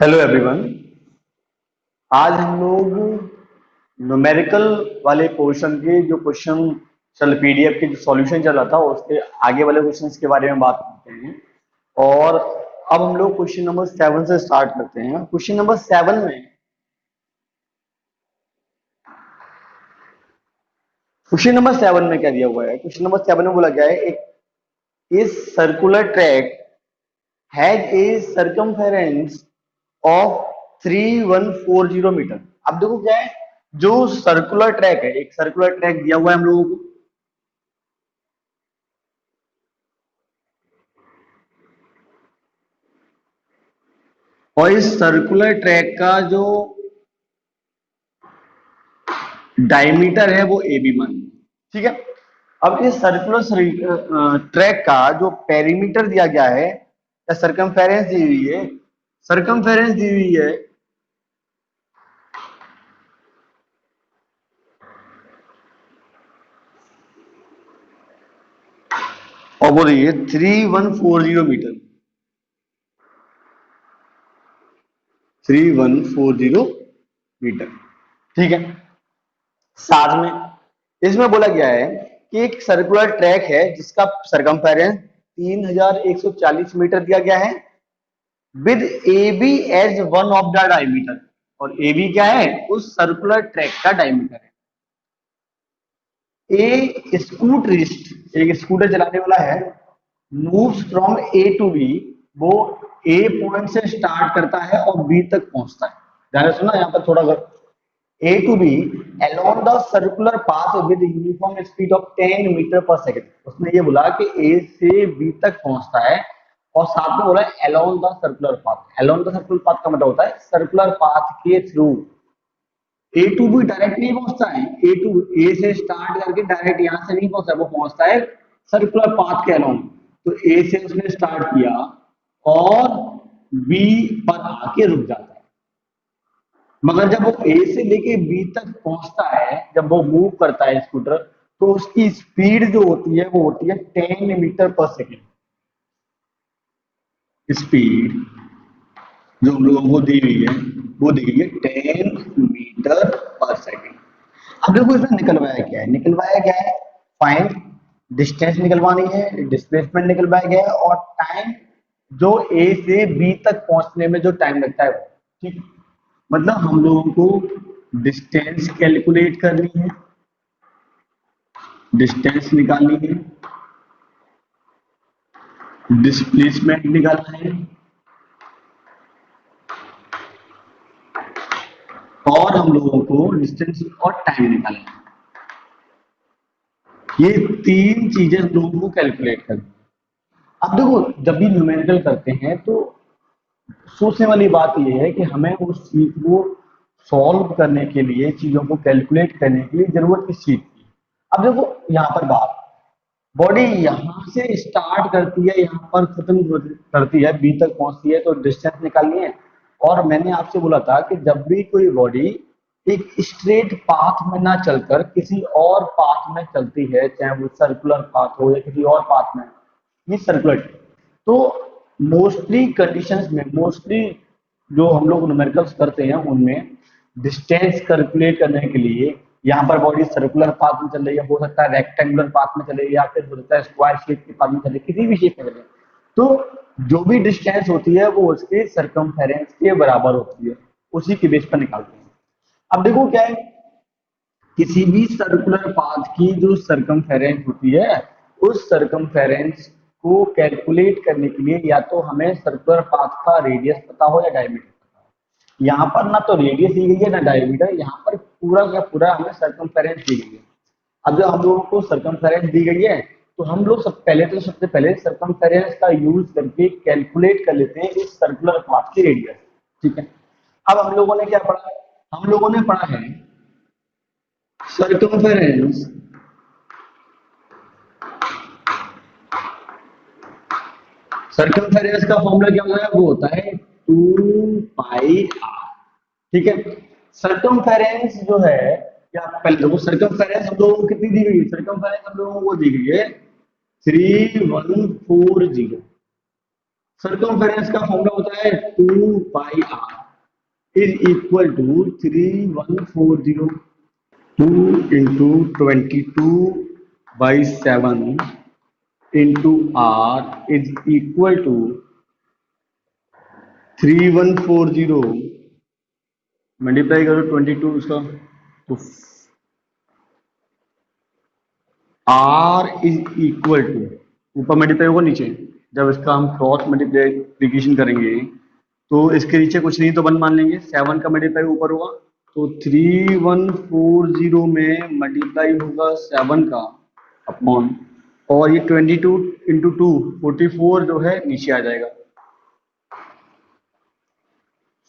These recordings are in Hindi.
Hello everyone. आज हम लोग न्यूमेरिकल वाले पोर्शन के जो क्वेश्चन चल पीडीएफ के जो सॉल्यूशन चल रहा था उसके आगे वाले क्वेश्चंस के बारे में बात करते हैं। और अब हम लोग क्वेश्चन नंबर 7 से स्टार्ट करते हैं। क्वेश्चन नंबर 7 में क्या दिया हुआ है? क्वेश्चन नंबर 7 में बोला गया है एक इस circular track has a circumference of 3140 meter. अब देखो क्या है, जो सर्कुलर ट्रैक है, एक सर्कुलर ट्रैक दिया हुआ है हम लोगों को। और इस सर्कुलर ट्रैक का जो डायमीटर है वो ए बी मान लो। ठीक है। अब इस सर्कुलर ट्रैक का जो पेरीमीटर दिया गया है या सरकमफेरेंस दी हुई है, सरकमफेरेंस दी हुई है और वो दी है 3140 मीटर। 3140 मीटर। ठीक है। साथ में इसमें बोला गया है कि एक सर्कुलर ट्रैक है जिसका सरकमफेरेंस 3140 मीटर दिया गया है with A B as one of the diameter. और ए बी क्या है? उस सर्कुलर ट्रैक का डायमीटर है। ए स्कूटरिस्ट, एक स्कूटर चलाने वाला है, moves from A to B. वो ए पॉइंट से स्टार्ट करता है और बी तक पहुंचता है। ध्यान से सुना, यहाँ पर थोड़ा A to B along the circular path with uniform speed of 10 metre पर सेकंड। उसने ये बोला कि A से B तक पहुंचता है और साथ में बोला along the circular path। along the circular path का मतलब होता है सर्कुलर पाथ के through. A to B direct नहीं पहुंचता है, A से स्टार्ट करके डायरेक्ट यहां से नहीं पहुंचता, वो पहुंचता है सर्कुलर पाथ के along। तो A से उसने स्टार्ट किया और B पर आके रुक जाता है। मगर जब वो ए से लेके बी तक पहुंचता है, जब वो मूव करता है स्कूटर, तो उसकी स्पीड जो होती है वो होती है 10 मीटर पर सेकेंड। स्पीड जो हम लोगों को दी हुई है वो दी गई है 10 मीटर पर सेकेंड। अब देखो इसमें निकलवाया क्या है? फाइंड डिस्टेंस निकलवानी है, डिस्प्लेसमेंट निकलवाया गया है और टाइम जो ए से बी तक पहुंचने में जो टाइम लगता है वो। ठीक है। मतलब हम लोगों को डिस्टेंस कैलकुलेट करनी है, डिस्टेंस निकालनी है, डिस्प्लेसमेंट निकालना है और हम लोगों को डिस्टेंस और टाइम निकालना है। ये तीन चीजें हम लोगों को कैलकुलेट करनी है। अब देखो, जब भी न्यूमेरिकल करते हैं तो सोचने वाली बात यह है कि हमें उस चीज को सॉल्व करने के लिए, चीजों को कैलकुलेट करने के लिए जरूरत किस चीज की? अब देखो यहाँ पर बात, बॉडी यहाँ से स्टार्ट करती है, यहाँ पर खत्म करती है, बी तक पहुंचती है, तो डिस्टेंस निकालनी है। और मैंने आपसे बोला था कि जब भी कोई बॉडी एक स्ट्रेट पाथ में ना चलकर किसी और पाथ में चलती है, चाहे वो सर्कुलर पाथ हो या किसी और पाथ में, ये सर्कुलर, तो मोस्टली कंडीशंस में, मोस्टली जो हम लोग न्यूमेरिकल्स करते हैं उनमें डिस्टेंस कैलकुलेट करने के लिए यहाँ पर बॉडी सर्कुलर पाथ में चल रही है, हो सकता है रेक्टेंगुलर पाथ में चले या फिर हो सकता है स्क्वायर शेप के पाथ में चले, किसी भी शेप में चले, तो जो भी डिस्टेंस होती है वो उसके सरकमफेरेंस के बराबर होती है, उसी के बेस पर निकालते हैं। अब देखो क्या है, किसी भी सर्कुलर पाथ की जो सरकमफेरेंस होती है, उस सरकमफेरेंस को कैलकुलेट करने के लिए या तो हमें सर्कुलर पाथ का रेडियस पता हो या डायमीटर पता हो। यहाँ पर ना तो रेडियस दी गई है ना डायमीटर, यहाँ पर पूरा का पूरा हमें सरकमफेरेंस दी गई है। अब जब हम लोगों को सरकमफेरेंस दी गई है तो हम लोग सबसे पहले सरकमफेरेंस का यूज करके कैलकुलेट कर लेते हैं इस सर्कुलर पाथ की रेडियस। ठीक है। अब हम लोगों ने क्या पढ़ा? हम लोगों ने पढ़ा है सर्कमफेरेंस सर्कमफेरेंस का फॉर्मूला क्या होता है? वो होता है 2 पाई आर। ठीक है। सर्कमफेरेंस जो है, क्या पहले देखो, सर्कमफेरेंस हम लोगों को कितनी दी गई है? सर्कमफेरेंस हम लोगों को दी गई है 3140। सरकमफेरेंस का फॉर्मूला होता है 2 pi R is equal to 3140, 2 into 22/7 into r is equal to 3140 multiply करो 22 उसका, तो r इज इक्वल टू, ऊपर मल्टीप्लाई होगा नीचे, जब इसका हम क्रॉस मल्टीप्लीकेशन करेंगे तो इसके नीचे कुछ नहीं तो 1 मान लेंगे, 7 का मल्टीप्लाई ऊपर होगा, तो 3140 में मल्टीप्लाई होगा 7 का अपॉन, और ये 22 into 2 44 जो है नीचे आ जाएगा,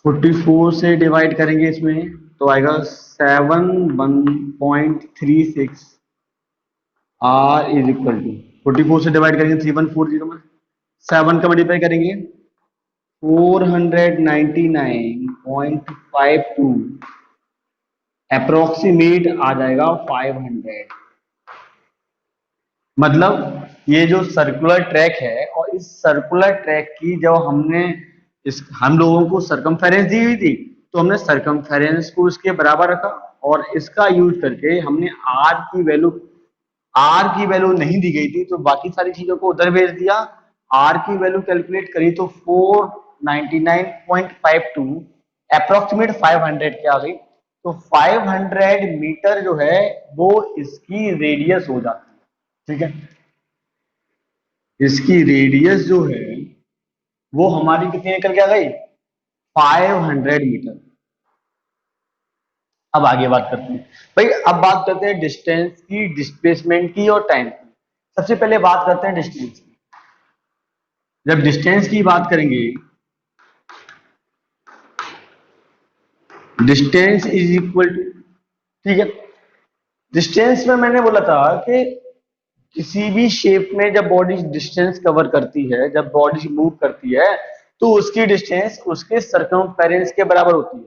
44 से डिवाइड करेंगे इसमें तो आएगा 71.36, आर इज इक्वल टू 44 से डिवाइड करेंगे 3140 में, 7 का मल्टीप्लाई करेंगे 499.52, अप्रोक्सीमेट आ जाएगा 500। मतलब ये जो सर्कुलर ट्रैक है, और इस सर्कुलर ट्रैक की जब हमने हम लोगों को सरकमफेरेंस दी हुई थी, तो हमने सरकमफेरेंस को इसके बराबर रखा, और इसका यूज करके हमने आर की वैल्यू नहीं दी गई थी तो बाकी सारी चीजों को उधर भेज दिया, आर की वैल्यू कैलकुलेट करी तो 499.52 अप्रोक्सीमेट 500 क्या आ गई, तो 500 मीटर जो है वो इसकी रेडियस हो जाती है। ठीक है, इसकी रेडियस जो है वो हमारी कितनी निकल के आ गई, 500 मीटर। अब आगे बात करते हैं भाई, अब बात करते हैं डिस्टेंस की, डिस्प्लेसमेंट की और टाइम की। सबसे पहले बात करते हैं डिस्टेंस की। जब डिस्टेंस की बात करेंगे, डिस्टेंस इज इक्वल टू, ठीक है, डिस्टेंस में मैंने बोला था कि किसी भी शेप में जब बॉडी डिस्टेंस कवर करती है, जब बॉडी मूव करती है, तो उसकी डिस्टेंस उसके सरकमफेरेंस के बराबर होती है।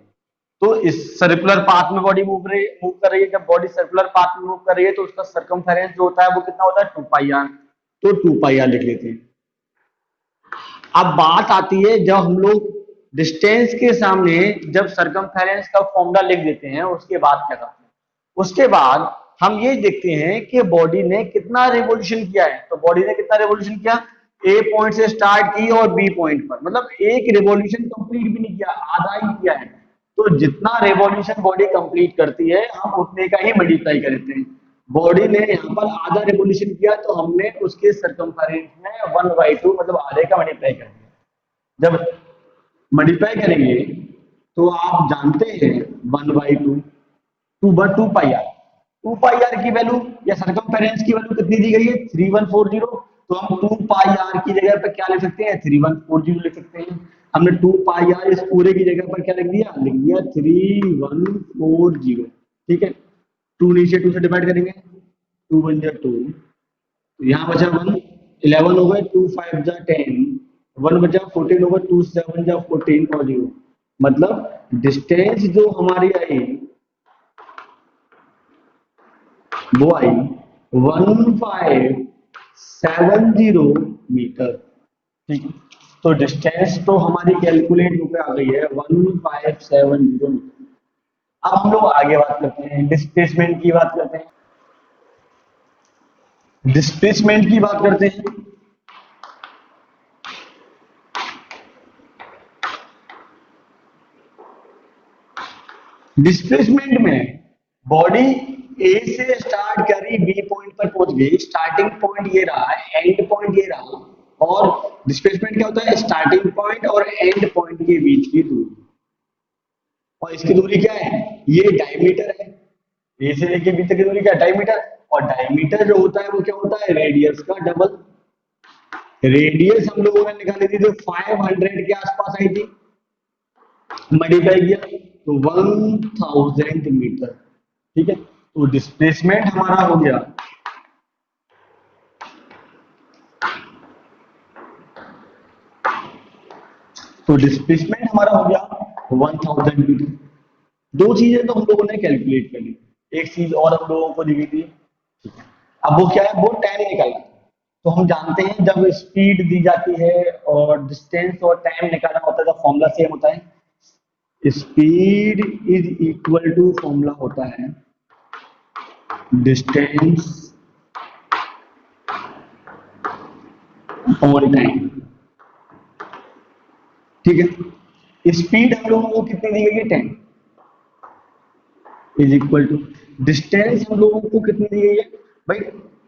तो इस सर्कुलर पाथ में बॉडी मूव कर रही है, जब बॉडी सर्कुलर पाथ में मूव कर रही है तो उसका सरकमफेरेंस जो होता है वो कितना होता है, 2 पाई आर, तो 2 पाई आर लिख लेते हैं। अब बात आती है जब हम लोग डिस्टेंस के सामने जब सरकमफेरेंस का फॉर्मूला लिख देते हैं, उसके बाद क्या करते हैं, उसके बाद हम ये देखते हैं कि बॉडी ने कितना रिवॉल्यूशन किया है। तो बॉडी ने कितना रिवॉल्यूशन किया, ए पॉइंट से स्टार्ट की और बी पॉइंट पर, मतलब एक रिवॉल्यूशन कंप्लीट भी नहीं किया, आधा ही किया है। तो जितना रिवॉल्यूशन बॉडी कंप्लीट करती है हम उतने का ही मल्टीप्लाई करते हैं। बॉडी ने यहाँ पर आधा रिवॉल्यूशन किया तो हमने उसके सरकमफेरेंस में 1/2 मतलब आधे का मल्टीप्लाई कर दिया। जब मल्टीप्लाई करेंगे तो आप जानते हैं 1/2 2/2 पाई आर, 2 पाई आर की वैल्यू या सरकमफेरेंस की वैल्यू कितनी दी गई है, 3140। तो हम 2 पाई आर की जगह पर क्या लिख सकते हैं, 3140 लिख सकते हैं। हमने 2 पाई आर इस पूरे की जगह पर क्या लिख दिया 3140। ठीक है, 2 नीचे 2 से डिवाइड करेंगे, 2 1 जा 2, यहाँ बचा 1, 11 हो गए, 2 5 जा 10, 1 बचा 14 होगा, 2 7 जा 14 और 0। मतलब डिस्टेंस जो हमारी आई वो आई 1570 मीटर। ठीक है, तो डिस्टेंस तो हमारी कैलकुलेट होकर आ गई है 1570 मीटर। अब हम लोग आगे बात करते हैं, डिस्प्लेसमेंट की बात करते हैं। डिस्प्लेसमेंट की बात करते हैं, डिस्प्लेसमेंट में बॉडी ए से स्टार्ट करी, बी पॉइंट पर पहुंच गई, स्टार्टिंग पॉइंट ये रहा, एंड पॉइंट ये रहा, और डिस्प्लेसमेंट क्या होता है, स्टार्टिंग पॉइंट और एंड पॉइंट के बीच की दूरी, और इसकी दूरी क्या है, ये डायमीटर है, ए से लेके बी तक की दूरी क्या है, डायमीटर, और डायमीटर जो होता है वो क्या होता है, रेडियस का डबल। रेडियस हम लोगों ने निकाली थी तो 500 के आसपास आई थी, मल्टीप्लाई किया तो 1000 मीटर। ठीक है, तो डिस्प्लेसमेंट हमारा हो गया तो डिस्प्लेसमेंट हमारा हो गया 1000 मीटर। दो चीजें तो हम लोगों ने कैलकुलेट कर ली, एक चीज और हम लोगों को दी गई थी। अब वो क्या है, वो टाइम निकालना। तो हम जानते हैं जब स्पीड दी जाती है और डिस्टेंस और टाइम निकालना होता है तो फॉर्मूला सेम होता है। Speed is equal to formula होता है डिस्टेंस और टाइम। ठीक है, स्पीड हम लोगों को कितनी दी गई है 10 इज इक्वल टू डिस्टेंस हम लोगों को कितनी दी गई है भाई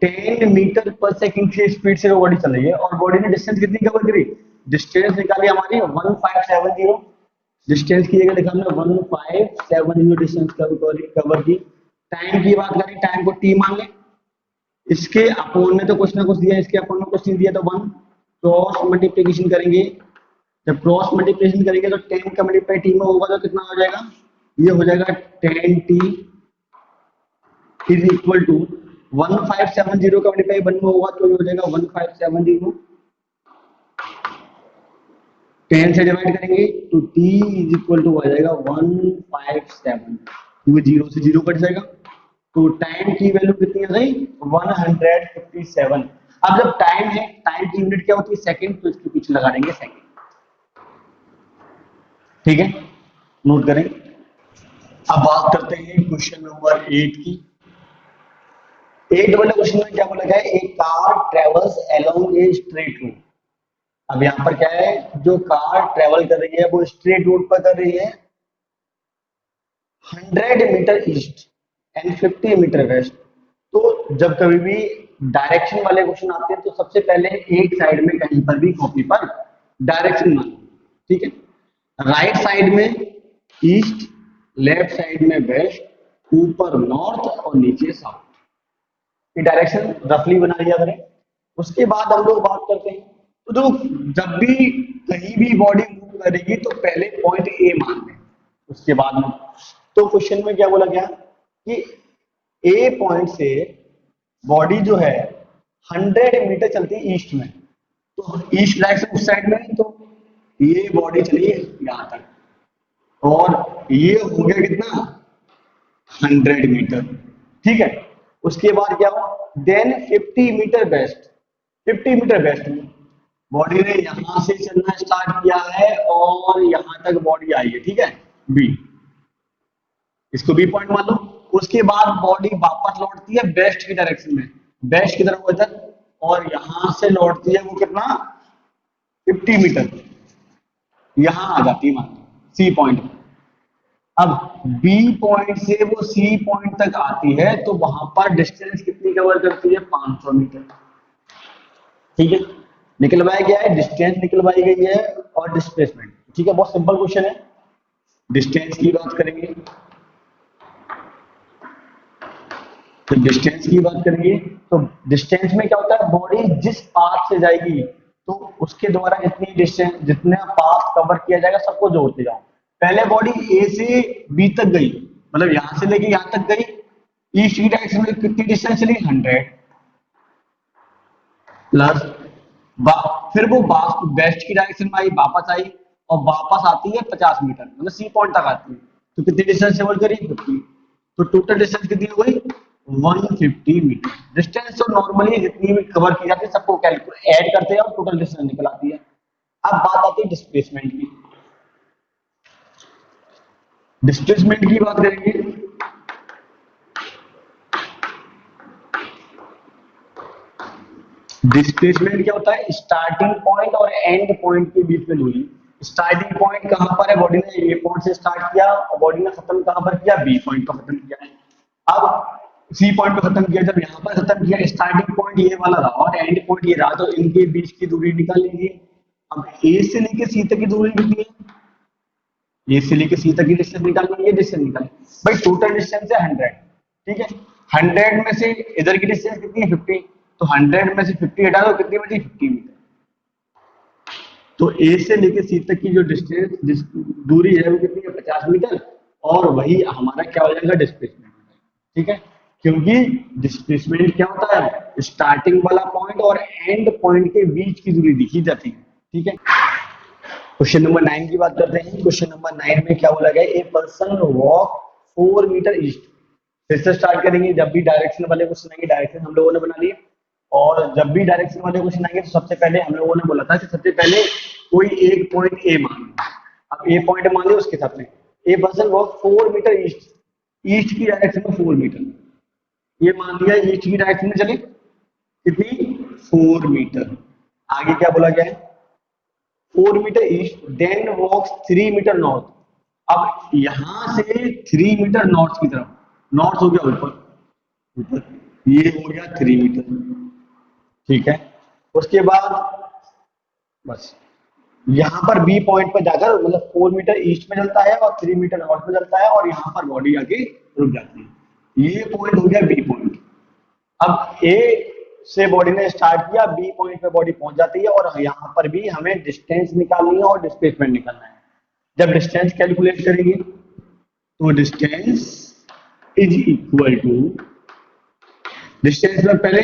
10 मीटर पर सेकंड की स्पीड से बॉडी चल रही है और बॉडी ने डिस्टेंस कितनी कवर करी, डिस्टेंस निकाली हमारी 1570। डिस्टेंस की जगह लिखा हमने 1570 डिस्टेंस कवर की। टाइम की बात करें, टाइम को टी मान लें, इसके अपोन में तो कुछ ना कुछ दिया, इसके अपोन में कुछ नहीं दिया तो 1 क्रॉस मल्टीप्लीकेशन करेंगे। जब क्रॉस मल्टीप्लिकेशन करेंगे तो 10 का मल्टीप्लाई टी में होगा तो कितना हो जाएगा, ये हो जाएगा 10t इज इक्वल टू 1570 का मल्टीप्लाई 1 में होगा तो ये हो जाएगा 1570, 10 से डिवाइड करेंगे तो t इज इक्वल टू आ जाएगा 157, क्योंकि 0 से 0 कट जाएगा तो टाइम की वैल्यू कितनी आ गई 157। अब जब टाइम है, टाइम की यूनिट क्या होती है सेकंड, तो इसके पीछे लगा देंगे सेकंड। ठीक है, नोट करें। अब बात करते हैं क्वेश्चन नंबर 8 की। 8 वाले क्वेश्चन में क्या बोला गया है, एक car travels along a straight road. अब यहाँ पर क्या है, जो कार ट्रेवल कर रही है वो स्ट्रेट रोड पर कर रही है 100 meter east and 50 meter west. तो जब कभी भी डायरेक्शन वाले क्वेश्चन आते हैं तो सबसे पहले एक साइड में कहीं पर भी कॉपी पर डायरेक्शन मानो। ठीक है, राइट साइड में ईस्ट, लेफ्ट साइड में वेस्ट, ऊपर नॉर्थ और नीचे साउथ, ये डायरेक्शन रफली बना लिया करें। उसके बाद हम लोग बात करते हैं, तो देखो जब भी कहीं भी बॉडी मूव करेगी तो पहले पॉइंट ए मान लें, उसके बाद में तो क्वेश्चन में क्या बोला गया कि ए पॉइंट से बॉडी जो है 100 मीटर चलती है ईस्ट में, तो ईस्ट डायरेक्शन उस साइड में है, तो ये बॉडी चली है यहां तक और ये हो गया कितना 100 मीटर। ठीक है, उसके बाद क्या हुआ then 50 meter west, 50 meter west में बॉडी ने यहां से चलना स्टार्ट किया है और यहां तक बॉडी आई है। ठीक है, बी, इसको बी पॉइंट मान लो। उसके बाद बॉडी वापस लौटती है वेस्ट की डायरेक्शन में, वेस्ट की तरफ इधर, और यहां से लौटती है वो कितना 50 मीटर, यहां आ जाती है मान सी पॉइंट। अब बी पॉइंट से वो सी पॉइंट तक आती है तो वहां पर डिस्टेंस कितनी कवर करती है 500 मीटर। ठीक है, निकलवाया गया है, डिस्टेंस निकलवाई गई है और डिस्प्लेसमेंट। ठीक है, बहुत सिंपल क्वेश्चन है। डिस्टेंस की बात करेंगे, तो डिस्टेंस की बात करेंगे तो डिस्टेंस में क्या होता है, बॉडी जिस पाथ से जाएगी तो उसके द्वारा जितनी डिस्टेंस, जितना पाथ कवर किया जाएगा सबको जोड़ते जाओ। पहले बॉडी ए से बी तक गई, मतलब यहां से लेके यहां तक गई, ईस्ट की डायरेक्शन में कितनी डिस्टेंस चली 100 प्लस, फिर वो वेस्ट की डायरेक्शन में आई, वापस आई और वापस आती है 50 मीटर, मतलब सी पॉइंट तक आती है, तो कितनी डिस्टेंस ट्रेवल करी 50, तो टोटल डिस्टेंस कितनी हो गई 150 मीटर। डिस्टेंस तो नॉर्मली जितनी भी कवर की जाती है सबको कैलकुलेट ऐड करते हैं और टोटल डिस्टेंस निकल आती है। अब बात आती है डिस्प्लेसमेंट की। डिस्प्लेसमेंट की बात करेंगे, डिस्प्लेसमेंट क्या होता है, स्टार्टिंग पॉइंट और एंड पॉइंट के बीच में दूरी। स्टार्टिंग पॉइंट कहां पर है, बॉडी ने ए पॉइंट से स्टार्ट किया और बॉडी ने खत्म कहां पर किया, बी पॉइंट पर खत्म किया है। अब सी पॉइंट पर खत्म किया, जब यहां पर खत्म किया, स्टार्टिंग पॉइंट ये वाला रहा और एंड पॉइंट ये रहा, तो इनके बीच की दूरी निकाल लीजिए। अब ए से लेकर सी तक की दूरी कितनी है, ए से लेकर सी तक की डिस्टेंस निकालनी है, डिस्टेंस निकालें भाई, टोटल डिस्टेंस है 100। ठीक है, 100 में से इधर की डिस्टेंस कितनी है 50, तो 100 में से 50 हटा दो, कितनी बची 50 मीटर। तो ए से लेकर सी तक की जो डिस्टेंस दूरी है वो कितनी है 50 मीटर, और वही हमारा क्या हो जाएगा डिस्प्लेसमेंट। ठीक है, क्योंकि डिस्प्लेसमेंट क्या होता है, स्टार्टिंग वाला पॉइंट और एंड पॉइंट के बीच की दूरी दिखी जाती है। ठीक है, क्वेश्चन नंबर 9 की बात करते हैं। क्वेश्चन नंबर 9 में क्या बोला गया, a person walk 4 meter east. फिर से स्टार्ट करेंगे, जब भी डायरेक्शन वाले क्वेश्चन आएंगे डायरेक्शन हम लोगों ने बना लिए, और जब भी डायरेक्शन वाले क्वेश्चन आएंगे तो सबसे पहले हम लोगों ने बोला था कि सबसे पहले कोई एक पॉइंट ए मान लो। अब ए पॉइंट मान लिया, उसके हिसाब से ए पर्सन वो 4 मीटर ईस्ट, ईस्ट की डायरेक्शन में 4 मीटर, ये मान लिया ईस्ट की डायरेक्शन में चले कितनी 4 मीटर। आगे क्या बोला गया है 4 मीटर ईस्ट, देन वॉक्स 3 मीटर नॉर्थ। अब यहां से 3 मीटर नॉर्थ की तरफ, नॉर्थ हो गया ऊपर, ऊपर ये हो गया 3 मीटर, ठीक है। उसके बाद बस यहाँ पर बी पॉइंट पर जाकर मतलब 4 मीटर ईस्ट में चलता है और 3 मीटर नॉर्थ में चलता है और यहाँ पर बॉडी आके रुक जाती है। ये पॉइंट हो गया बी पॉइंट। अब ए से बॉडी ने स्टार्ट किया, बी पॉइंट पे बॉडी पहुंच जाती है और यहाँ पर भी हमें डिस्टेंस निकालनी है और डिस्प्लेसमेंट निकालना है। जब डिस्टेंस कैलकुलेट करेंगे तो distance is equal to, distance में पहले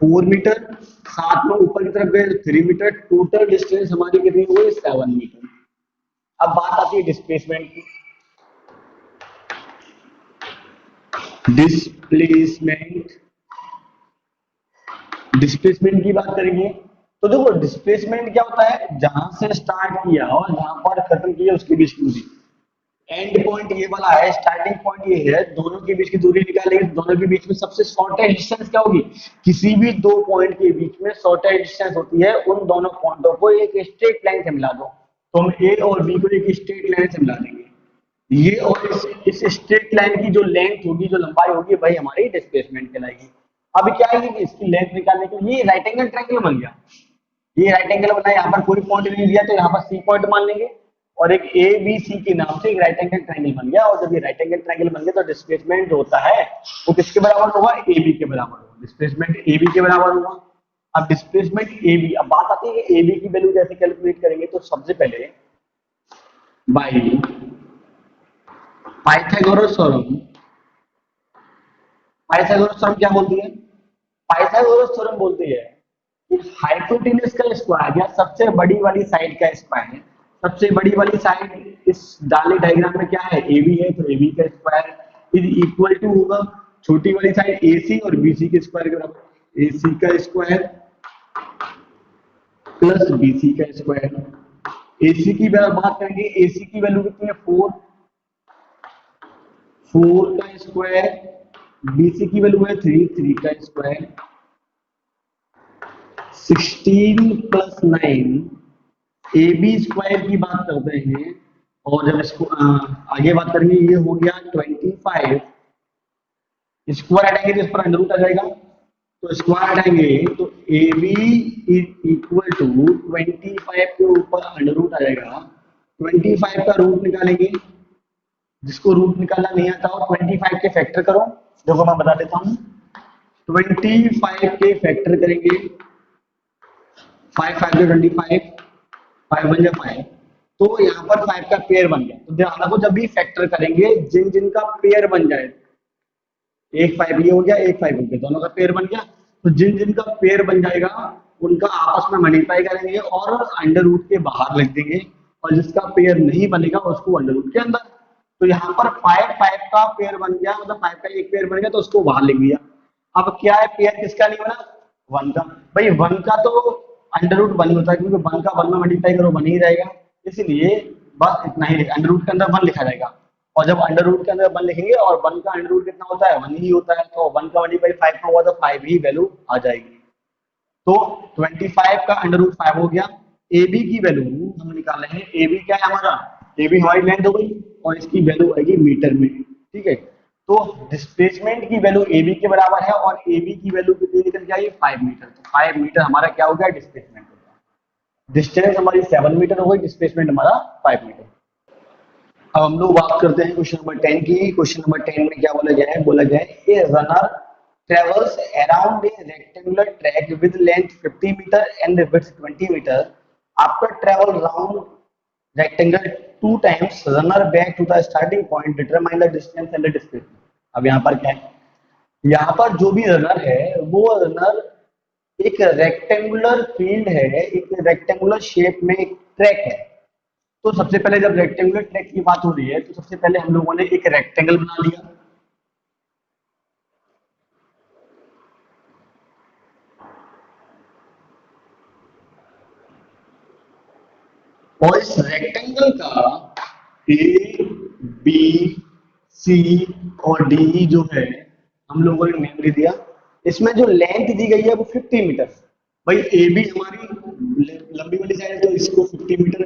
4 मीटर, साथ में ऊपर की तरफ गए 3 मीटर, टोटल डिस्टेंस हमारी कितनी हो गई 7 मीटर। अब बात आती है डिस्प्लेसमेंट की। डिस्प्लेसमेंट, डिस्प्लेसमेंट की बात करेंगे तो देखो डिस्प्लेसमेंट क्या होता है, जहां से स्टार्ट किया और जहां पर खत्म किया उसके बीच की दूरी। एंड पॉइंट ये वाला है, स्टार्टिंग पॉइंट ये है, दोनों के बीच की दूरी निकालेंगे तो दोनों के बीच में सबसे शॉर्टेस्ट डिस्टेंस क्या होगी, किसी भी दो पॉइंट के बीच में शॉर्टेस्ट डिस्टेंस होती है, उन दोनों पॉइंटों को एक स्ट्रेट लाइन से मिला दो। तो हम ए और बी को एक स्ट्रेट लाइन से मिला देंगे, ये और इस स्ट्रेट लाइन की जो लेंथ होगी, जो लंबाई होगी, वही हमारी डिस्प्लेसमेंट कहलाएगी। अब क्या है कि इसकी लेंथ निकालने के लिए ये राइट एंगल ट्रायंगल बन गया, ये राइट एंगल बना, यहाँ पर कोई पॉइंट नहीं दिया तो यहाँ पर सी पॉइंट मान लेंगे और एक ए बी सी के नाम से एक राइट एंगल ट्रायंगल बन गया। और जब ये राइट एंगल ट्रायंगल बन गया तो डिस्प्लेसमेंट जो होता है वो किसके बराबर होगा, ए बी के बराबर होगा, डिस्प्लेसमेंट ए बी के बराबर होगा। अब डिस्प्लेसमेंट ए बी, अब बात आती है कि ए बी की वैल्यू कैसे कैलकुलेट करेंगे, तो सबसे पहले by Pythagoras theorem, Pythagoras theorem क्या बोलती है, पाइथागोरस थ्योरम बोलती है कि हाइपोटेन्यूज का स्क्वायर या सबसे बड़ी वाली साइड का स्क्वायर, सबसे बड़ी वाली साइड इस डाले डायग्राम में क्या है ए बी है, तो ए बी का स्क्वायर इज इक्वल टू होगा छोटी वाली साइड ए सी और बी सी के स्क्वायर के बराबर, ए सी का स्क्वायर प्लस बी सी का स्क्वायर। ए सी की बात करेंगे, ए सी की वैल्यू कितनी है 4, 4 का स्क्वायर, बीसी की वैल्यू है 3, 3 का square, 16 plus 9, A B square की बात करते हैं। और जब इसको आगे बात करेंगे, ये हो गया 25, स्क्वायर हटाएंगे तो इस पर अंडर रूट आ जाएगा, तो स्क्वायर हटाएंगे तो A B is equal to 25 के ऊपर अंडर रूट आ जाएगा, 25 का रूट निकालेंगे, जिसको रूट निकालना नहीं आता हो 25 के फैक्टर करो, देखो मैं बता देता हूँ, 25 के फैक्टर करेंगे, 5 5 25, 5 बन गया 5, तो यहाँ पर 5 का पेयर बन गया। तो ध्यान रखो जब भी फैक्टर करेंगे जिन जिन का पेयर बन जाए, एक 5 ये हो गया, एक 5 हो गया, दोनों का पेयर बन गया, तो जिन जिन का पेयर बन जाएगा उनका आपस में मल्टीप्लाई करेंगे और अंडर रूट के बाहर लिख देंगे, और जिसका पेयर नहीं बनेगा उसको अंडर रूट के अंदर। तो यहाँ पर 5 5 का पेयर बन गया, मतलब 5 का एक पेयर बन गया तो उसको बाहर लिख दिया। अब क्या है, पेयर किसका नहीं बना, 1 का। भाई 1 का तो अंडर रूट 1 होता है, क्योंकि 1 का 1 में मल्टीप्लाई करो 1 ही रहेगा, इसलिए बस इतना ही अंडर रूट के अंदर 1 लिखा जाएगा। और जब अंडर रूट के अंदर 1 लिखेंगे और 1 का अंडर रूट कितना होता है, 1 ही होता है, तो 1 का मल्टीप्लाई 5 का हुआ तो 5 ही वैल्यू आ जाएगी। तो 25 का अंडर रूट 5 हो गया। ए बी की वैल्यू हम निकाले हैं, ए बी क्या है हमारा, ए बी हमारी लेंथ हो गई और इसकी वैल्यू आएगी मीटर में, ठीक है। तो डिस्प्लेसमेंट की वैल्यू ए बी के बराबर है और ए बी की वैल्यू कितनी निकल के आई, 5 मीटर। तो 5 मीटर हमारा क्या हो गया, डिस्प्लेसमेंट हो गया। डिस्टेंस हमारी 7 मीटर हो गई, डिस्प्लेसमेंट हमारा 5 मीटर। अब हम लोग बात करते हैं क्वेश्चन नंबर 10 की। क्वेश्चन नंबर 10 में क्या बोला गया है, बोला गया है a runner travels around a rectangular track with length 50 meter and width 20 meter. After travel round rectangle 2 times, runner back to the starting point. Determine the distance and the displacement. अब यहाँ पर क्या है, यहाँ पर जो भी रनर है वो रनर एक रेक्टेंगुलर फील्ड है, एक रेक्टेंगुलर शेप में एक ट्रैक है। तो सबसे पहले जब रेक्टेंगुलर ट्रैक की बात हो रही है तो सबसे पहले हम लोगों ने एक रेक्टेंगल बना लिया, और इस रेक्टेंगल का ए बी सी और डी जो है हम लोगों ने नेम दे दिया। इसमें जो लेंथ दी गई है वो 50 मीटर। भाई ए बी हमारी लंबी वाली साइड है तो इसको 50 मीटर।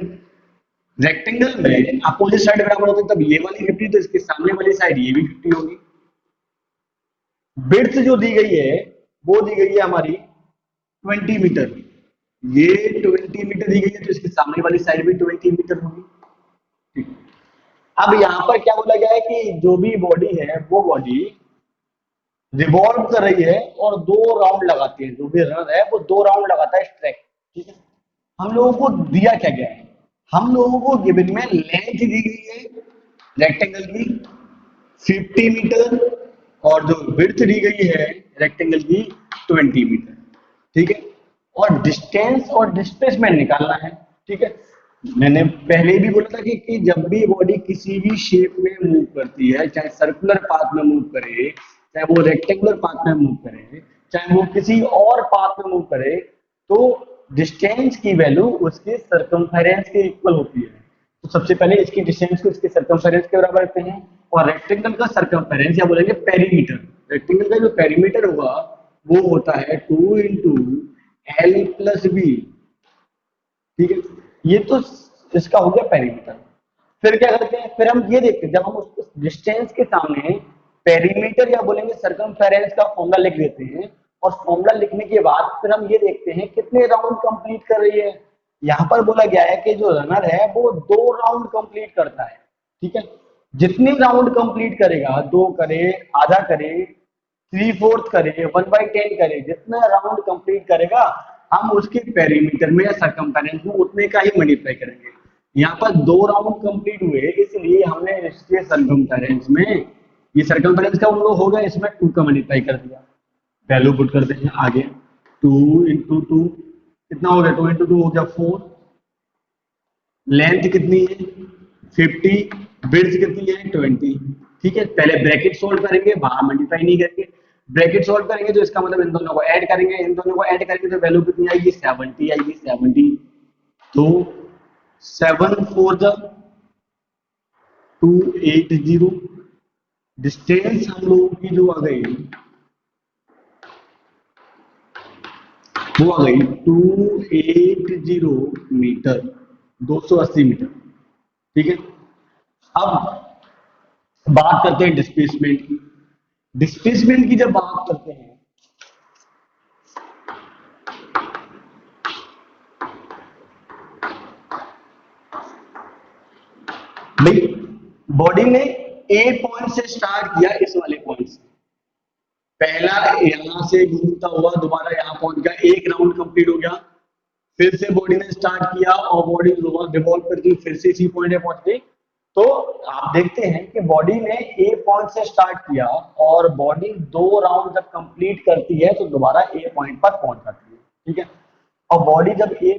रेक्टेंगल में अपोजिट साइड बराबर होते हैं तब ये वाली 50 तो इसके सामने वाली साइड ये भी 50 होगी। विड्थ जो दी गई है वो दी गई है हमारी 20 मीटर। ये 20 मीटर दी गई है तो इसके सामने वाली साइड भी 20 मीटर होगी। ठीक। अब यहां पर क्या बोला गया है कि जो भी बॉडी है वो बॉडी रिवॉल्व कर रही है और 2 राउंड लगाती है। जो भी रनर है वो 2 राउंड लगाता है इस ट्रैक। ठीक है। हम लोगों को दिया क्या गया है? हम लोगों को गिवन में लेंथ दी गई है रेक्टेंगल की 50 मीटर और जो विड्थ दी गई है रेक्टेंगल की 20 मीटर। ठीक है। और डिस्टेंस और डिस्प्लेसमेंट निकालना है। ठीक है। मैंने पहले भी बोला था कि जब भी बॉडी किसी भी शेप में मूव करती है, चाहे सर्कुलर पाथ में मूव करे, चाहे वो रेक्टेंगुलर पाथ में मूव करे, चाहे वो किसी और पाथ में मूव करे, तो डिस्टेंस की वैल्यू उसके सरकमफेरेंस के इक्वल होती है। तो सबसे पहले इसकी डिस्टेंस को इसके सरकमफेरेंस के बराबर रखते हैं और रेक्टेंगल का सरकमफेरेंस या बोलेंगे पेरीमीटर। रेक्टेंगल का जो पेरीमीटर होगा वो होता है 2 इंटू एल प्लस बी। ठीक है। ये तो इसका हो गया पेरीमीटर। फिर क्या करते हैं? फिर हम ये देखते हैं जब हम उस डिस्टेंस के सामने पेरीमीटर या बोलेंगे सरकमफेरेंस का फॉर्मूला लिख देते हैं और फॉर्मूला लिखने के बाद फिर हम ये देखते हैं कितने राउंड कंप्लीट कर रही है। यहां पर बोला गया है कि जो रनर है वो 2 राउंड कंप्लीट करता है। ठीक है। जितने राउंड कंप्लीट करेगा, 2 करे, आधा करे, 3/4 करे, 1/10 करे, जितना राउंड कंप्लीट करेगा हम उसके पेरीमीटर में या सरकमफेरेंस में उतने का ही मल्टीप्लाई करेंगे। यहाँ पर 2 राउंड कंप्लीट हुए इसलिए हमने इसके सरकमफेरेंस में, ये सरकमफेरेंस का वो होगा, इसमें 2 का मल्टीप्लाई कर दिया। वैल्यू पुट करते हैं आगे। 2 इंटू 2 कितना हो गया? 2 इंटू 2 हो गया 4। लेंथ कितनी है? 50। विड्थ कितनी है? 20। ठीक है। पहले ब्रैकेट सोल्व करेंगे, बाहर मल्टीप्लाई नहीं करेंगे। ब्रैकेट सोल्व करेंगे तो इसका मतलब इन दोनों को ऐड करेंगे, इन दोनों को ऐड करेंगे तो वैल्यू कितनी आएगी? 70 आएगी। 70 तो 7 4 जा 280। डिस्टेंस हम लोगों की जो आ गई वो आ गई 280 मीटर, 280 मीटर। ठीक है। अब बात करते हैं डिस्प्लेसमेंट की। डिस्प्लेसमेंट की जब बात करते हैं भाई, बॉडी ने ए पॉइंट से स्टार्ट किया, इस वाले पॉइंट से पहला यहां से घूमता हुआ दोबारा यहां पहुंच गया, 1 राउंड कंप्लीट हो गया। फिर से बॉडी ने स्टार्ट किया और बॉडी रिवॉल्व करती हुई फिर से इसी पॉइंट पे पहुंच गई। तो आप देखते हैं कि बॉडी ने ए पॉइंट से स्टार्ट किया और बॉडी 2 राउंड जब कंप्लीट करती है तो दोबारा ए पॉइंट पर पहुंच जाती है। ठीक है। और बॉडी जब ए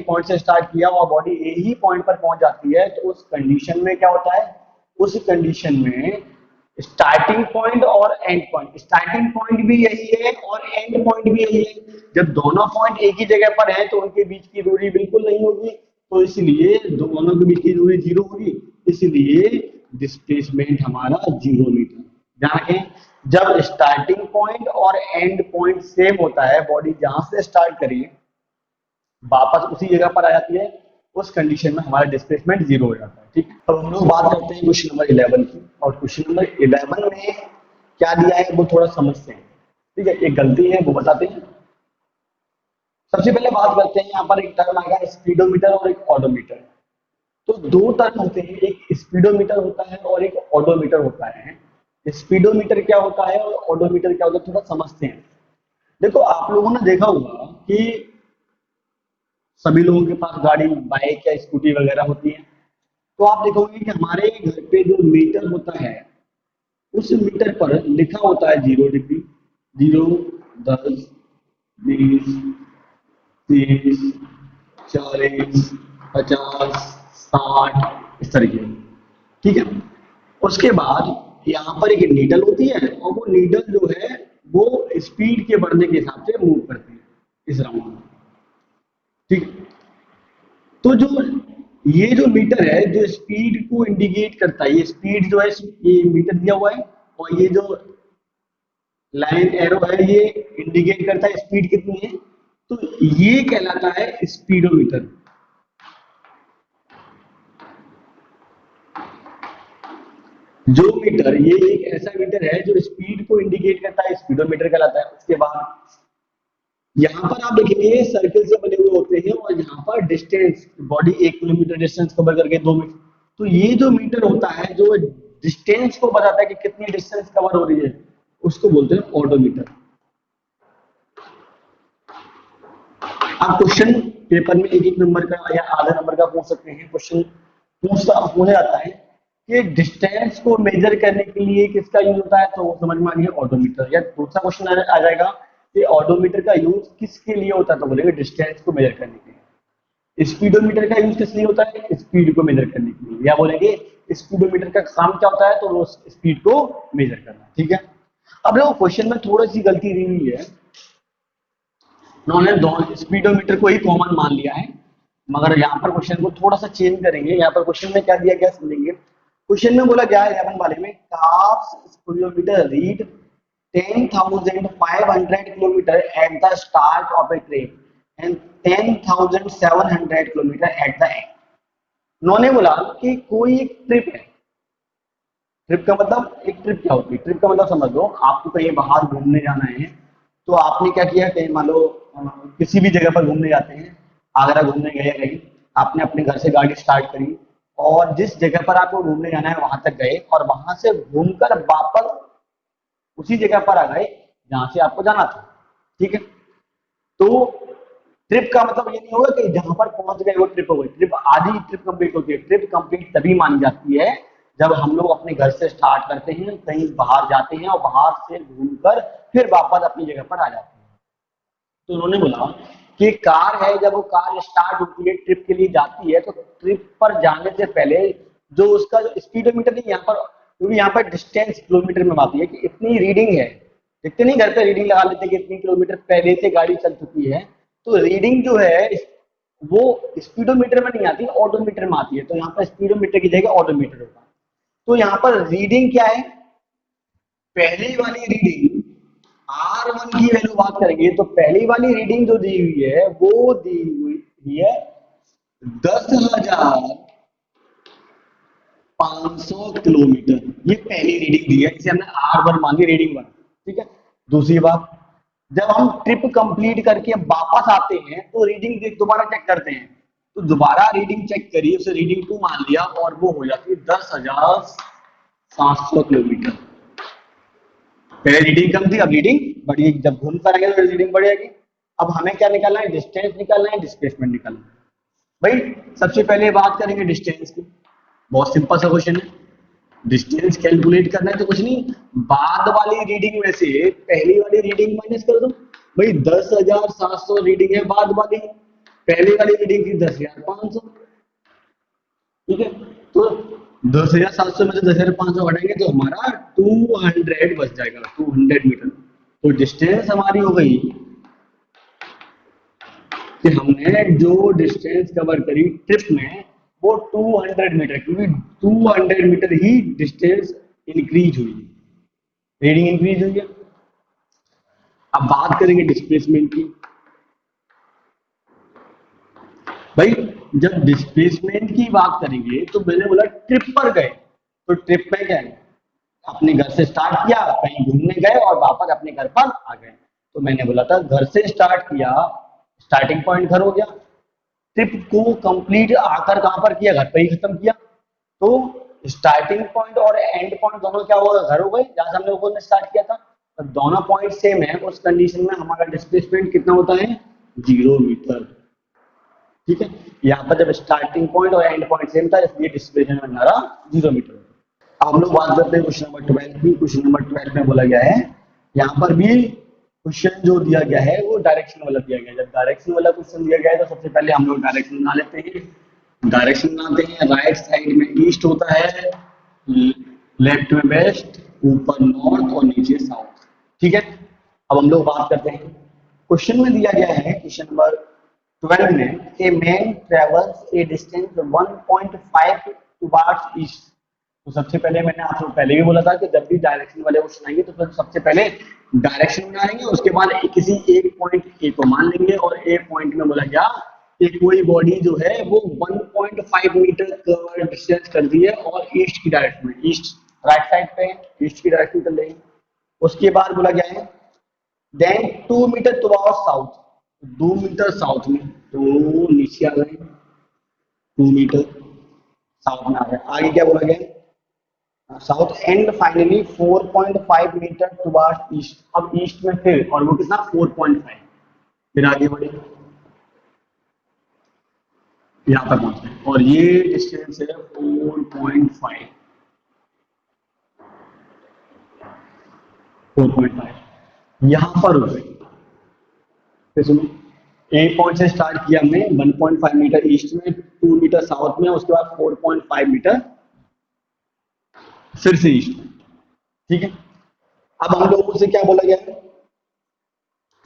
पॉइंट से स्टार्ट किया और बॉडी ए ही पॉइंट पर पहुंच जाती है तो उस कंडीशन में क्या होता है? उस कंडीशन में स्टार्टिंग पॉइंट और एंड पॉइंट, स्टार्टिंग पॉइंट भी यही है और एंड पॉइंट भी यही है। जब दोनों पॉइंट एक ही जगह पर हैं तो उनके बीच की दूरी बिल्कुल नहीं होगी, तो इसलिए दोनों के बीच की दूरी 0 होगी, इसलिए डिस्प्लेसमेंट हमारा 0 मीटर। ध्यान रखें, जब स्टार्टिंग पॉइंट और एंड पॉइंट सेम होता है, बॉडी जहां से स्टार्ट करी वापस उसी जगह पर आ जाती है, उस कंडीशन में हमारा डिस्प्लेसमेंट 0 हो जाता है। ठीक है। अब हम लोग बात करते हैं क्वेश्चन नंबर 11 की, और क्वेश्चन नंबर 11 में क्या दिया है वो थोड़ा समझते हैं। ठीक है। एक गलती है वो बताते हैं। सबसे पहले बात करते हैं, यहाँ पर एक टर्म आएगा स्पीडोमीटर और एक ऑडोमीटर। तो 2 टर्म होते हैं, एक स्पीडोमीटर होता है और एक ऑडोमीटर होता है। स्पीडोमीटर क्या होता है और ऑडोमीटर क्या होता है थोड़ा समझते हैं। देखो, आप लोगों ने देखा होगा कि सभी लोगों के पास गाड़ी, बाइक या स्कूटी वगैरह होती है। तो आप देखोगे कि हमारे घर पे जो मीटर होता है उस मीटर पर लिखा होता है 0 डिग्री, 0, 10, 20, 30, 40, 50, 60, इस तरीके। ठीक है। उसके बाद यहाँ पर एक नीडल होती है और वो नीडल जो है वो स्पीड के बढ़ने के हिसाब से मूव करती है इस राउंड में। ठीक है। तो जो ये जो मीटर है जो स्पीड को इंडिकेट करता है, ये स्पीड जो है ये मीटर दिया हुआ है, और ये जो लाइन एरो है ये इंडिकेट करता है स्पीड कितनी है, तो ये कहलाता है स्पीडोमीटर। जो मीटर ये एक ऐसा मीटर है जो स्पीड को इंडिकेट करता है, स्पीडोमीटर कहलाता है। उसके बाद यहाँ पर आप देखेंगे सर्कल से बने हुए होते हैं, और यहाँ पर distance body 1 kilometre distance cover करके 2 मीटर, तो ये जो मीटर होता है जो डिस्टेंस को बताता है कि कितनी डिस्टेंस कवर हो रही है, उसको बोलते हैं ऑडोमीटर। आप क्वेश्चन पेपर में एक एक नंबर का या आधे नंबर का पूछ सकते हैं। क्वेश्चन पूछा जाता है कि डिस्टेंस को मेजर करने के लिए किसका यूज होता है, तो वो समझ में आ गया ऑडोमीटर। या दूसरा क्वेश्चन आ जाएगा कि ऑडोमीटर का यूज किसके लिए होता है, तो बोलेंगे डिस्टेंस को मेजर करने के लिए। स्पीडोमीटर का यूज किस लिए होता है, स्पीड को मेजर करने के लिए। या बोलेंगे स्पीडोमीटर का काम क्या होता है, तो वो स्पीड को मेजर करना। ठीक है, अब देखो क्वेश्चन में थोड़ी सी गलती दी हुई है, उन्होंने दोनों स्पीडोमीटर को ही कॉमन मान लिया है, मगर यहाँ पर क्वेश्चन को थोड़ा सा चेंज करेंगे। यहाँ पर क्वेश्चन में क्या दिया गया समझेंगे। क्वेश्चन में बोला गया है 11 वाले में, cars speedometer read 10,500 kilometre at the start of A trip and 10,700 kilometre at the end. उन्होंने बोला कि कोई एक ट्रिप है, ट्रिप का मतलब एक ट्रिप क्या होती है, ट्रिप का मतलब समझ लो आपको कहीं बाहर घूमने जाना है, तो आपने क्या किया, कहीं मान लो किसी भी जगह पर घूमने जाते हैं, आगरा घूमने गए कहीं, आपने अपने घर से गाड़ी स्टार्ट करी और जिस जगह पर आपको घूमने जाना है वहां तक गए, और वहां से घूमकर वापस उसी जगह पर आ गए जहां से आपको जाना था। ठीक है, तो ट्रिप का मतलब ये नहीं होगा कि जहां पर पहुंच गए वो ट्रिप हो गई। ट्रिप आधी ट्रिप कंप्लीट होती है। ट्रिप कंप्लीट तभी मानी जाती है जब हम लोग अपने घर से स्टार्ट करते हैं, कहीं बाहर जाते हैं और बाहर से घूमकर फिर वापस अपनी जगह पर आ जाते हैं। तो उन्होंने बोला कि कार है, जब वो कार स्टार्ट होती है ट्रिप के लिए जाती है, तो ट्रिप पर जाने से पहले जो उसका जो स्पीडोमीटर नहीं यहाँ पर, क्योंकि यहाँ पर डिस्टेंस किलोमीटर में आती है कि इतनी रीडिंग है, जितने नहीं घर पे रीडिंग लगा लेते हैं कि इतनी किलोमीटर पहले से गाड़ी चल चुकी है, तो रीडिंग जो है वो स्पीडोमीटर में नहीं आती, ऑडोमीटर में आती है। तो यहाँ पर स्पीडोमीटर की जगह ऑडोमीटर होगा। तो यहाँ पर रीडिंग क्या है, पहली वाली रीडिंग R1 की वैल्यू बात करेंगे, तो पहली वाली रीडिंग जो दी हुई है वो दी हुई है 10,500 किलोमीटर। ये पहली रीडिंग दी है, इसे हमने R1 मान ली, रीडिंग 1। ठीक है, दूसरी बात, जब हम ट्रिप कंप्लीट करके वापस आते हैं तो रीडिंग दोबारा चेक करते हैं, तो दोबारा रीडिंग चेक करिए, उसे रीडिंग 2 मान लिया और वो हो जाती है 10,700 किलोमीटर। पहले रीडिंग कम थी, अब रीडिंग बढ़ी, जब घूम कर आएंगे तो रीडिंग बढ़ेगी। अब हमें क्या निकालना है, डिस्टेंस निकालना है, डिस्प्लेसमेंट निकालना है। भाई सबसे पहले बात करेंगे डिस्टेंस की, बहुत सिंपल सा क्वेश्चन है। डिस्टेंस कैलकुलेट करना है तो कुछ नहीं, बाद वाली रीडिंग में से पहली वाली रीडिंग माइनस कर दो। भाई 10,700 रीडिंग है बाद वाली, पहले वाली रीडिंग थी 10,500। ठीक है, तो 10,700 में से 10,500 हटाएंगे तो हमारा 200 बच जाएगा, 200 मीटर। तो डिस्टेंस हमारी हो गई कि हमने जो डिस्टेंस कवर करी ट्रिप में वो 200 मीटर, क्योंकि 200 मीटर ही डिस्टेंस इंक्रीज हुई, रीडिंग इंक्रीज हुई है। अब बात करेंगे डिस्प्लेसमेंट की। भाई जब डिस्प्लेसमेंट की बात करेंगे तो मैंने बोला ट्रिप पर गए, तो ट्रिप में क्या है, अपने घर से स्टार्ट किया, कहीं घूमने गए और वापस अपने घर पर आ गए। तो मैंने बोला था घर से स्टार्ट किया, स्टार्टिंग पॉइंट घर हो गया, ट्रिप को कंप्लीट आकर कहां पर किया, घर पर ही खत्म किया। तो स्टार्टिंग पॉइंट और एंड पॉइंट दोनों क्या होगा, घर हो गए जहां से हम लोगों ने स्टार्ट किया था। तो दोनों पॉइंट सेम है, उस कंडीशन में हमारा डिस्प्लेसमेंट कितना होता है, 0 मीटर। ठीक है, यहाँ पर जब स्टार्टिंग पॉइंट और एंड पॉइंट सेम था इसलिए डिस्प्लेसमेंट हमारा 0 मीटर। अब हम लोग बात करते हैं क्वेश्चन नंबर 12 की। क्वेश्चन नंबर 12 में बोला गया है, यहाँ पर भी क्वेश्चन जो दिया गया है वो डायरेक्शन वाला दिया गया है। जब डायरेक्शन वाला क्वेश्चन दिया गया है तो सबसे पहले हम लोग डायरेक्शन बना लेते हैं। डायरेक्शन बनाते हैं, राइट साइड में ईस्ट होता है, लेफ्ट में वेस्ट, ऊपर नॉर्थ और नीचे साउथ। ठीक है, अब हम लोग बात करते हैं, क्वेश्चन में दिया गया है क्वेश्चन नंबर 12 में a man travels A distance 1.5 towards east. तो सबसे पहले मैंने आपको पहले भी बोला था कि जब भी डायरेक्शन वाले क्वेश्चन आएंगे तो फिर सबसे पहले डायरेक्शन बना लेंगे, उसके बाद किसी एक पॉइंट ए को मान लेंगे और ए पॉइंट में बोला गया कि कोई बॉडी जो है वो 1.5 मीटर कवर डिस्टेंस कर दी है और ईस्ट की डायरेक्शन में, ईस्ट राइट साइड पे ईस्ट की डायरेक्शन कर लेंगे। उसके बाद बोला गया है then 2 meter towards south, 2 meter south में, तो नीचे आ गए 2 मीटर साउथ में आ गए। आगे क्या बोला गया south and finally 4.5 meter towards east. अब ईस्ट में फिर और वो कितना 4.5, फिर आगे बढ़े यहाँ तक पहुंचे और ये डिस्टेंस है 4.5, 4.5 यहाँ पर रुके। फिर सुनो, एक पॉइंट से स्टार्ट किया हमने 1.5 मीटर ईस्ट में, 2 मीटर साउथ में, उसके बाद 4.5 मीटर फिर से ईस्ट में। ठीक है, अब हम लोगों से क्या बोला गया है,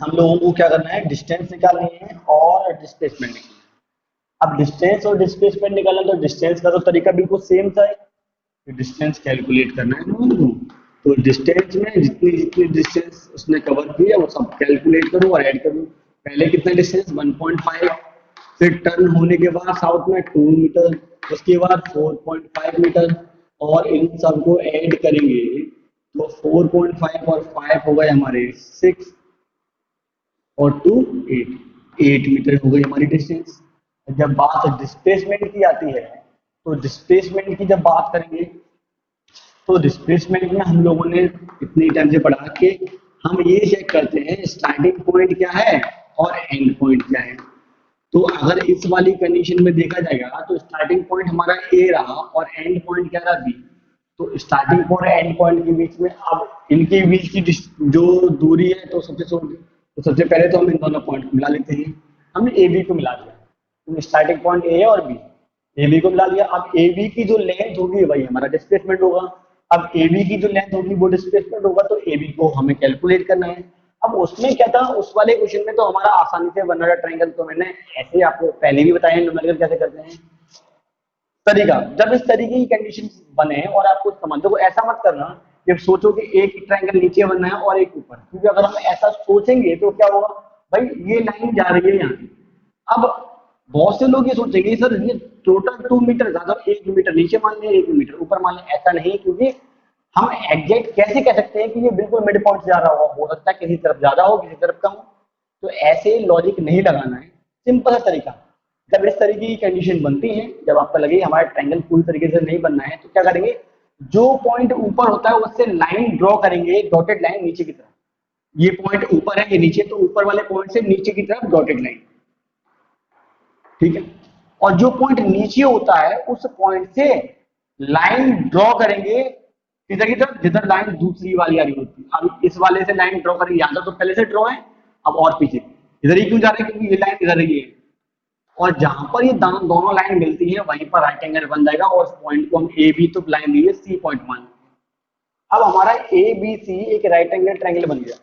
हम लोगों को क्या करना है, डिस्टेंस निकालनी है और डिस्प्लेसमेंट निकालनी है। अब डिस्टेंस और डिस्प्लेसमेंट निकालना, तो डिस्टेंस का तो तरीका बिल्कुल सेम था, तो डिस्टेंस कैलकुलेट करना है लोगों को। तो डिस्टेंस में जितनी जितनी डिस्टेंस उसने कवर की है वो सब कैलकुलेट करो और ऐड करो। पहले कितना डिस्टेंस 1.5, फिर टर्न होने के बाद साउथ में 2 मीटर, उसके बाद 4.5 मीटर, और इन सबको ऐड करेंगे तो 4.5 और 5 हो गए हमारे 6 और 2 8, 8 मीटर हो गई हमारी डिस्टेंस। जब बात डिस्प्लेसमेंट की आती है, तो डिस्प्लेसमेंट की जब बात करेंगे तो डिस्प्लेसमेंट में हम लोगों ने इतनी टाइम से पढ़ा कि हम ये चेक करते हैं स्टार्टिंग पॉइंट क्या है और एंड पॉइंट क्या है। तो अगर इस वाली कंडीशन में देखा जाएगा तो स्टार्टिंग पॉइंट हमारा ए रहा और एंड पॉइंट क्या रहा बी। तो स्टार्टिंग पॉइंट एंड पॉइंट के बीच में, अब इनके बीच की जो दूरी है तो सबसे पहले तो हम इन दोनों पॉइंट को मिला लेते हैं। हमने ए बी को मिला दिया, तो स्टार्टिंग पॉइंट ए और बी, ए बी को मिला लिया। अब ए बी की जो लेंथ होगी वही हमारा डिस्प्लेसमेंट होगा। अब ए बी की जो लेंथ होगी वो डिस्प्लेसमेंट होगा, तो ए बी को हमें कैलकुलेट करना है। अब उसमें क्या था, उस वाले क्वेश्चन में तो हमारा आसानी से बन रहा ट्रायंगल, तो मैंने ऐसे आपको पहले भी बताया न्यूमेरिकल कैसे करते हैं तरीका। जब इस तरीके की कंडीशन बने और आपको समझो, को ऐसा मत करना कि सोचो कि एक ट्रायंगल नीचे बनना है और एक ऊपर, क्योंकि अगर हम ऐसा सोचेंगे तो क्या होगा, भाई ये लाइन जा रही है यहाँ से। अब बहुत से लोग ये सोचेंगे सर ये टोटल 2 मीटर ज्यादा, 1 मीटर नीचे मान लें 1 मीटर ऊपर मान लें, ऐसा नहीं, क्योंकि हम एग्जैक्ट कैसे कह सकते हैं कि ये बिल्कुल मिड पॉइंट जा रहा हो सकता है किसी तरफ ज्यादा हो किसी तरफ कम हो। तो ऐसे लॉजिक नहीं लगाना है, सिंपल सा तरीका। जब इस तरीके की कंडीशन बनती है, जब आपको लगे हमारा ट्रायंगल पूरी तरीके से नहीं बनना है, तो क्या करेंगे, जो पॉइंट ऊपर होता है उससे लाइन ड्रॉ करेंगे, डॉटेड लाइन नीचे की तरफ। ये पॉइंट ऊपर है ये नीचे, तो ऊपर वाले पॉइंट से नीचे की तरफ डॉटेड लाइन, ठीक है। और जो पॉइंट नीचे होता है उस पॉइंट से लाइन ड्रॉ करेंगे किधर की तरफ, जिधर लाइन दूसरी वाली आ रही होती है। अब इस वाले से लाइन ड्रॉ करेंगे, यहां तो पहले से ड्रॉ है, अब और पीछे इधर ही क्यों जा रहे हैं, क्योंकि ये लाइन इधर ही है। और जहां पर ये दोनों लाइन मिलती है वहीं पर राइट एंगल बन जाएगा, और उस पॉइंट को हम ए बी तो लाइन दी है सी पॉइंट मान। अब हमारा ए बी सी एक राइट एंगल ट्रायंगल बन गया,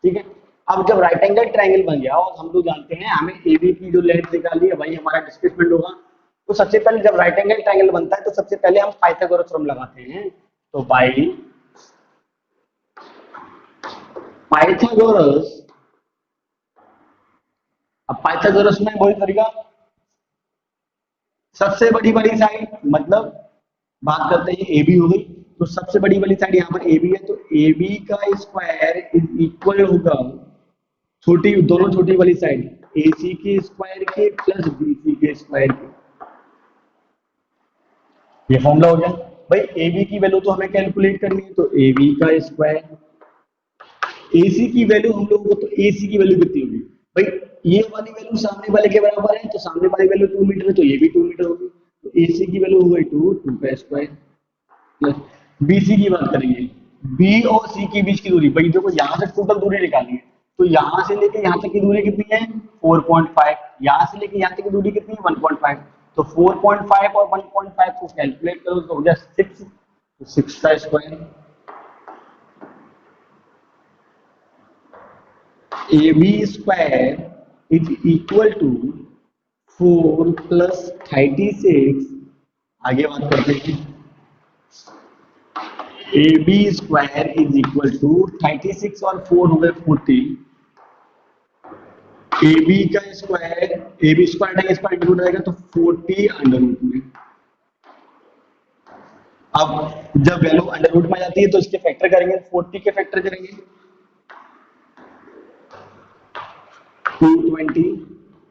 ठीक है। अब जब राइट एंगल ट्रायंगल बन गया और हम लोग जानते हैं हमें ए बी की जो लेंथ निकाली है वही हमारा डिस्प्लेसमेंट होगा, तो सबसे पहले जब राइट एंगल ट्रायंगल बनता है तो सबसे पहले हम पाइथागोरस थ्योरम लगाते हैं। तो बाई पाइथागोरस, अब पाइथागोरस में वही तरीका, सबसे बड़ी वाली साइड, मतलब बात करते हैं ए बी हो गई, तो सबसे बड़ी वाली साइड यहाँ पर ए बी है, तो ए बी का स्क्वायर इज इक्वल होगा छोटी, दोनों छोटी वाली साइड ए सी के स्क्वायर के प्लस बी सी के स्क्वायर के। ये फॉर्मूला हो गया। भाई ए बी की वैल्यू तो हमें कैलकुलेट करनी है, तो ए बी का स्क्वायर, ए सी की वैल्यू हम लोगों को, तो ए सी की वैल्यू कितनी होगी, भाई ये वाली वैल्यू सामने वाले के बराबर है, तो सामने वाली वैल्यू 2 मीटर है, तो ये भी 2 मीटर होगी, तो ए सी की वैल्यू हो गई 2 का स्क्वायर प्लस बी सी की बात करेंगे, बी और सी के बीच की दूरी, भाई देखो यहाँ से टोटल दूरी निकालनी है, तो यहाँ से लेके यहाँ तक की दूरी कितनी है 4.5, यहाँ से लेके यहाँ तक की दूरी कितनी है 1.5, तो 4.5 और 1.5 को कैलकुलेट करो तो हो गया 6, तो 6 का square. A B square is equal to 4 plus 36, आगे बात करते हैं। A B square is equal to 36 और 4 हो गए 40। ए बी का स्क्वायर, ए बी स्क्वायर का स्क्वायर इंटू रहेगा तो 40 अंडर रूट में। अब जब वैल्यू अंडर रूट में आ जाती है तो इसके फैक्टर करेंगे, 40 के फैक्टर करेंगे 220,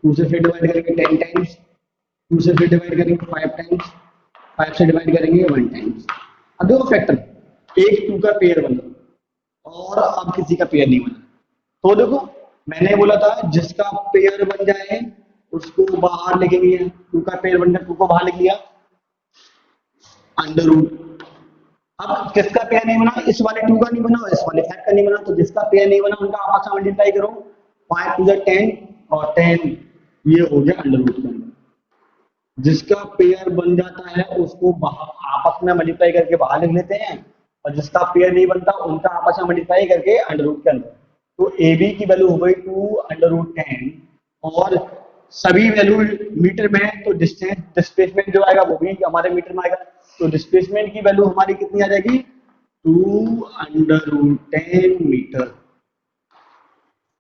2 से फिर डिवाइड करेंगे 10 टाइम्स, 2 से फिर डिवाइड करेंगे 5 टाइम्स, 5 से डिवाइड करेंगे 1 टाइम्स। अब देखो फैक्टर, एक 2 का पेयर बना और अब किसी का पेयर नहीं बना। तो देखो मैंने बोला था जिसका पेयर बन जाए उसको बाहर लिखेंगे, 2 का पेयर बन गया 2 को बाहर लिख लिया अंडर रूट। अब किसका पेयर नहीं बना, इस वाले 2 का नहीं बना और इस वाले 5 का नहीं बना, तो जिसका पेयर नहीं बना उनका आपस में मल्टीप्लाई करो, 5 टू 10 और 10 ये हो गया अंडर रूट के अंदर। जिसका पेयर बन जाता है उसको आपस में मल्टीप्लाई करके बाहर लिख लेते हैं और जिसका पेयर नहीं बनता उनका आपस में मल्टीप्लाई करके अंडर रूट के अंदर। तो ए बी की वैल्यू हो गई 2 अंडर रूट 10 और सभी वैल्यू मीटर में है तो डिस्टेंस डिस्प्लेसमेंट जो आएगा वो भी हमारे मीटर में आएगा। तो डिस्प्लेसमेंट की वैल्यू हमारी कितनी आ जाएगी, 2 अंडर रूट 10 मीटर।